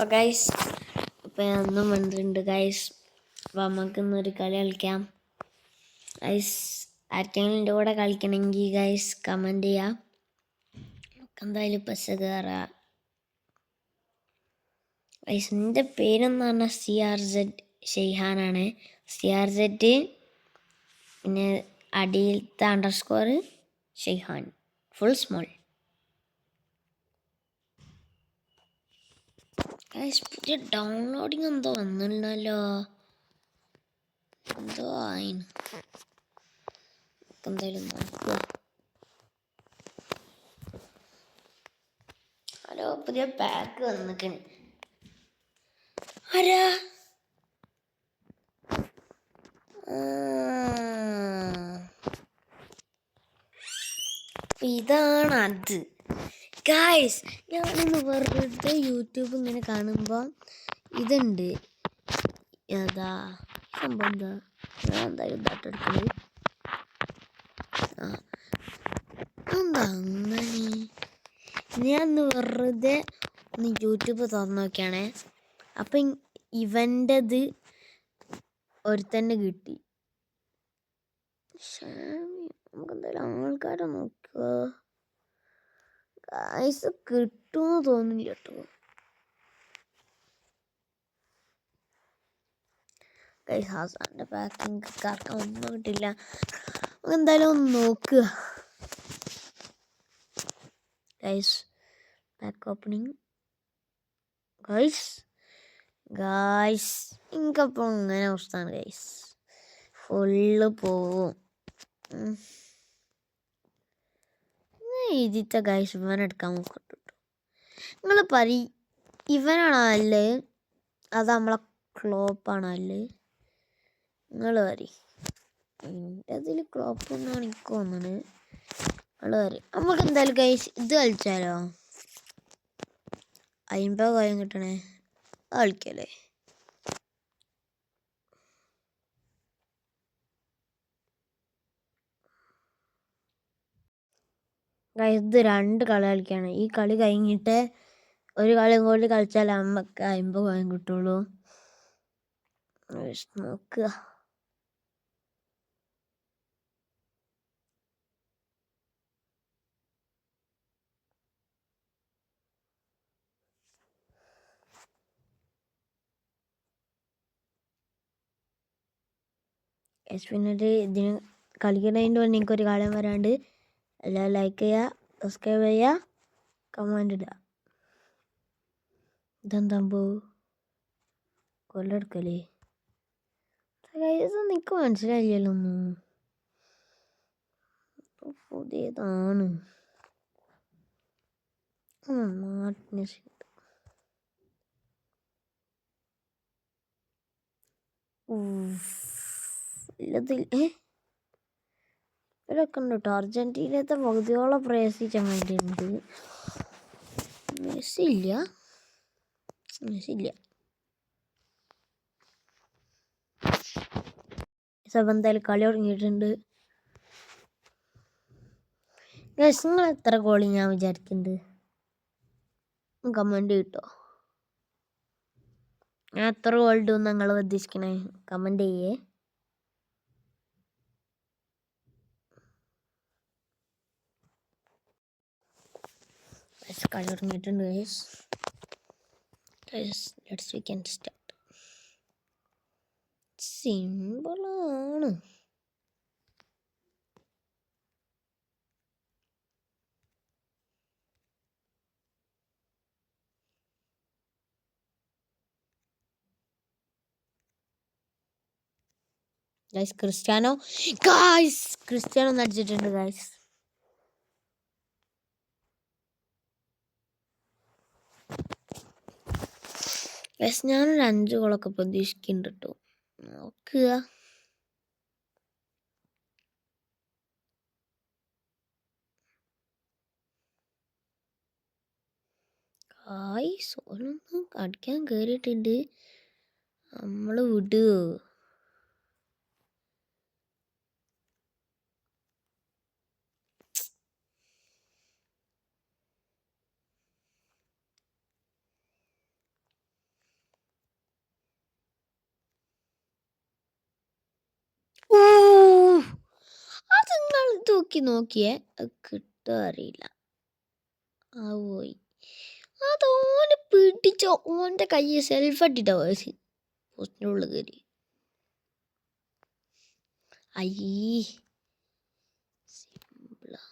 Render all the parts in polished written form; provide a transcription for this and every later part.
അപ്പോൾ ഗൈസ് ഇപ്പോൾ ഞാൻ ഒന്നും വന്നിട്ടുണ്ട് ഗൈസ്. അപ്പോൾ നമുക്കിന്നൊരു കളി കളിക്കാം ഗൈസ്. ആർക്കെങ്കിലും എൻ്റെ കൂടെ കളിക്കണമെങ്കിൽ ഗൈസ് കമൻറ്റ് ചെയ്യാം. നമുക്ക് എന്തായാലും ബസ് കയറാം ഗൈസ്. എൻ്റെ പേരെന്ന് പറഞ്ഞാൽ CRZ ഷെയ്ഹാനാണ്. CRZ പിന്നെ അടിയിലത്തെ അണ്ടർസ്കോർ ഷെയ്ഹാൻ ഫുൾ സ്മോൾ. ഗൈസ് പുതിയ ഡൗൺലോഡിങ് എന്തോ വന്നില്ലല്ലോ, എന്തോ ആയിന്. എന്തായാലും നോക്കുക. ഹലോ, പുതിയ പാക്ക് വന്നിക്കണ്. ആരാ? ഇതാണ് അത് ഗൈസ്. ഞാനിന്ന് വെറുതെ യൂട്യൂബ് ഇങ്ങനെ കാണുമ്പോൾ ഇതുണ്ട്. ഏതാ സംഭവം? എന്താ? ഞാൻ എന്തായാലും ദാട്ടെടുക്കുന്നത് എന്താ അങ്ങനെ? ഞാൻ വെറുതെ ഒന്ന് യൂട്യൂബ് തുറന്നു നോക്കിയാണേ. അപ്പം ഇവൻ്റെത് ഒരുത്തന്നെ കിട്ടി. നമുക്ക് എന്തായാലും ആൾക്കാരെ നോക്കുക ഗൈസ്. കിട്ടുമെന്ന് തോന്നില്ല കേട്ടോ ഗൈസ്. ഹാസാൻ്റെ പാക്കിങ് കറക്കാൻ ഒന്നും കിട്ടില്ല. എന്തായാലും ഒന്ന് നോക്കുക ഗൈസ്. Pack opening guys. എനിക്കപ്പോൾ ഇങ്ങനെ അവസ്ഥയാണ് ഗൈസ്. ഫുള്ള് പോവും. ഇതിത്തെ ഗൈസ് ഇവനെടുക്കാൻ നോക്കട്ടോ. നിങ്ങൾ ഇവനാണോ നല്ലത് അത് നമ്മളെ ക്ലോപ്പാണോ നല്ലത്? നിങ്ങൾ എൻ്റെ അതിൽ ക്ലോപ്പ് എന്നാണ് എനിക്ക് തോന്നുന്നത്. നിങ്ങൾ നമുക്ക് എന്തായാലും ഗൈസ് ഇത് കളിച്ചാലോ? 50 കോയിൻ കിട്ടണേ, കളിക്കല്ലേ? ഇത് 2 കളി കളിക്കാണ്. ഈ കളി കഴിഞ്ഞിട്ട് ഒരു കളിയും കൂടി കളിച്ചാൽ നമുക്ക് 50 കോയിൻ കിട്ടുള്ളൂ. നോക്കുക. പിന്നീട് ഇതിന് കളിക്കുന്നതിൻ്റെ മുന്നേ എനിക്കൊരു കാര്യം വരാണ്ട്. എല്ലാവരും ലൈക്ക് ചെയ്യുക, സബ്സ്ക്രൈബ് ചെയ്യുക, കമൻറ്റ് ഇടുക. ഇതെന്താ കൊല്ലെടുക്കല്ലേ? ഇത് എനിക്ക് മനസ്സിലായില്ലല്ലോ ഒന്നും. പുതിയതാണ്. ഇവരൊക്കെ ഉണ്ട് കേട്ടോ. അർജൻറ്റീനത്തെ പകുതിയോളം പ്രവേശിച്ചാൻ വേണ്ടിയിട്ടുണ്ട്. മെസ്സി ഇല്ല. എന്തായാലും കളി തുടങ്ങിയിട്ടുണ്ട്. നിങ്ങൾ എത്ര ഗോളി ഞാൻ വിചാരിക്കുന്നുണ്ട്? കമൻറ്റ് കിട്ടോ? ഞാൻ എത്ര ഗോൾ ഇടും നിങ്ങൾ ഉദ്ദേശിക്കണേ? കമൻറ്റ് ചെയ്യേ. കളി തുടങ്ങിയിട്ടുണ്ട് guys. Let's we can start. സിമ്പിളാണ്. ഗൈസ് ക്രിസ്ത്യാനോ അടിച്ചിട്ടുണ്ട് ഗൈസ്. ഞാനൊരു 5 ഗോളൊക്കെ പ്രതീക്ഷിക്കുന്നുണ്ട് കേട്ടോ. നോക്കുക. ഓരോന്നും അടിക്കാൻ കയറിയിട്ടുണ്ട്. നമ്മൾ വിടുക. തൂക്കി നോക്കിയേ, കിട്ടോ അറിയില്ല. ആ പോയി. അതോന് പിടിച്ചോ, ഓൻ്റെ കൈ സെൽഫ് അട്ടിട്ടോ പോസ്റ്റിൻ്റെ ഉള്ളിൽ കയറി. അയ്യേ സിമ്പിളാ.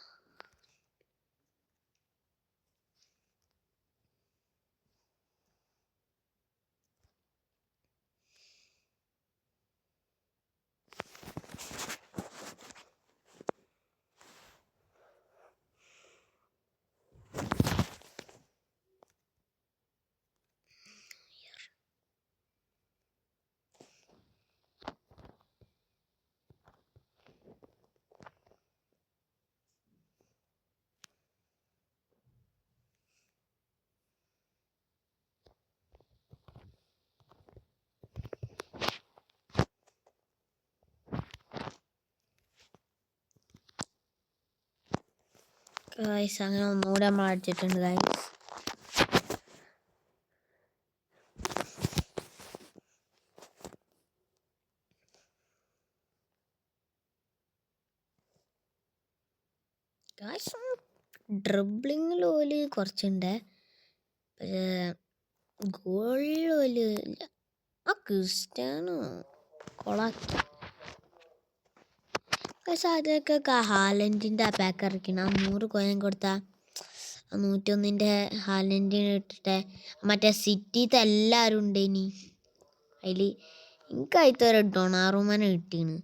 ഗൈസ് അങ്ങനെ ഒന്നുകൂടെ നമ്മൾ അടിച്ചിട്ടുണ്ട് ഗൈസ്. ഗൈസ് ഡ്രിബ്ലിങ്ങിൽ ഓല് കുറച്ചുണ്ട്, പക്ഷേ ഗോളിൽ ഓല് ഇല്ല. ആ ക്രിസ്ത്യാനോ കൊളാക്കി. പക്ഷെ അതൊക്കെ ഹാലൻഡിൻ്റെ ആ പാക്ക് ഇറക്കണം. 100 കോയിൻ കൊടുത്താൽ 101ൻ്റെ ഹാലൻഡിന് ഇട്ടിട്ട് മറ്റേ സിറ്റിത്തെ എല്ലാവരും ഉണ്ട്. ഇനി അതിൽ എനിക്കായിട്ട് ഒരു ഡൊണാറുമനെ കിട്ടീന്,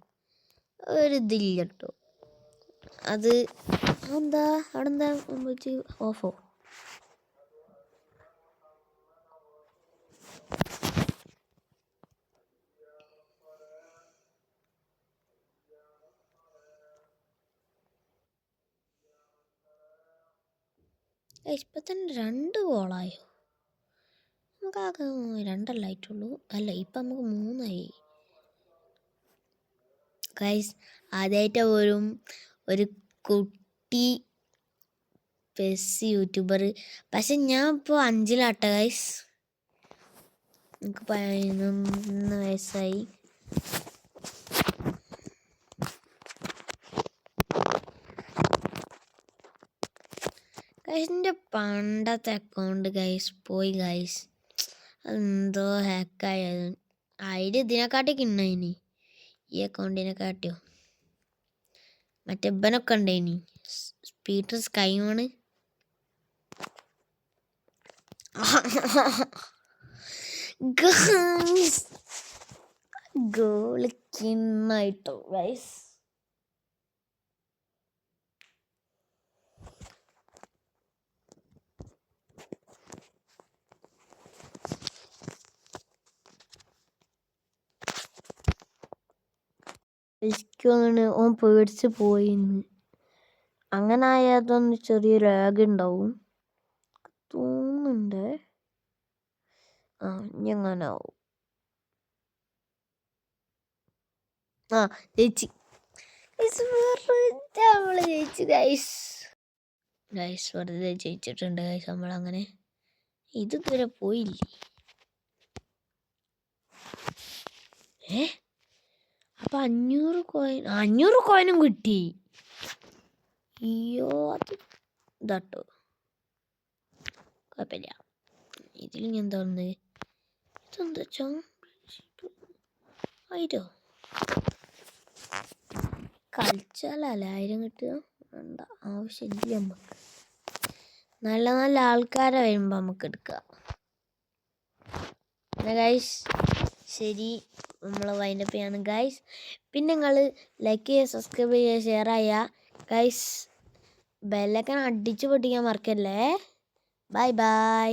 ഒരിതില്ല കേട്ടോ. അത് എന്താ അവിടെ എന്താ വെച്ച് ഓഫോ. ഇപ്പം തന്നെ 2 ഗോളായോ? നമുക്ക് ആകെ 2 ആയിട്ടുള്ളൂ. അല്ല ഇപ്പം നമുക്ക് 3 ആയി. ഗൈസ് ആദ്യമായിട്ട് ഒരു കുട്ടി പെസ് യൂട്യൂബർ. പക്ഷെ ഞാൻ ഇപ്പോൾ 5ലാട്ട ഗൈസ്. എനിക്ക് 11 വയസ്സായി. ഗൈസിൻ്റെ പണ്ടത്തെ അക്കൗണ്ട് ഗൈസ് പോയി ഗൈസ്. അതെന്തോ ഹാക്കായത്. അതിൽ ഇതിനെക്കാട്ടിയൊക്കെ ഉണ്ടായിനി, ഈ അക്കൗണ്ടിനെ കാട്ടിയോ. മറ്റേ ഇബനൊക്കെ ഉണ്ടായിനി, പീറ്റർ സ്കൈമാണ്. ഗോള് കിണ്ണായിട്ടോ ഗൈസ്. എനിക്കാണ് ഓൻ പേടിച്ച് പോയിന്ന്. അങ്ങനെ ആയതൊന്ന് ചെറിയ ലാഗ് ഉണ്ടാവും തോന്നുന്നുണ്ട്. ഇനി അങ്ങനെ ആവും. ചേച്ചി നമ്മള് ജയിച്ചു ഗൈസ്. ഗൈസ് വെറുതെ ജയിച്ചിട്ടുണ്ട് ഗൈസ് നമ്മളങ്ങനെ. ഇതുവരെ പോയില്ലേ. അപ്പം 500 കോയിനും കിട്ടി. അയ്യോ അത് ഇതാട്ടോ, കുഴപ്പമില്ല. ഇതിൽ ഞാൻ എന്താ വന്നത്, ഇതെന്താ ആയിരോ കളിച്ചാലല്ലേ 1000 കിട്ടുക. വേണ്ട, ആവശ്യമില്ല. നമുക്ക് നല്ല നല്ല ആൾക്കാരെ വരുമ്പോൾ നമുക്ക് എടുക്കാം. ഗൈസ് ശരി, നമ്മൾ വൈൻഡപ്പ് ചെയ്യാണ് ഗൈസ്. പിന്നെ നിങ്ങൾ ലൈക്ക് ചെയ്യുക, സബ്സ്ക്രൈബ് ചെയ്യുക, ഷെയർ ചെയ്യുക ഗൈസ്. ബെല്ലൈക്കൺ അടിച്ചു പൊട്ടിക്കാൻ മറക്കല്ലേ. Bye bye.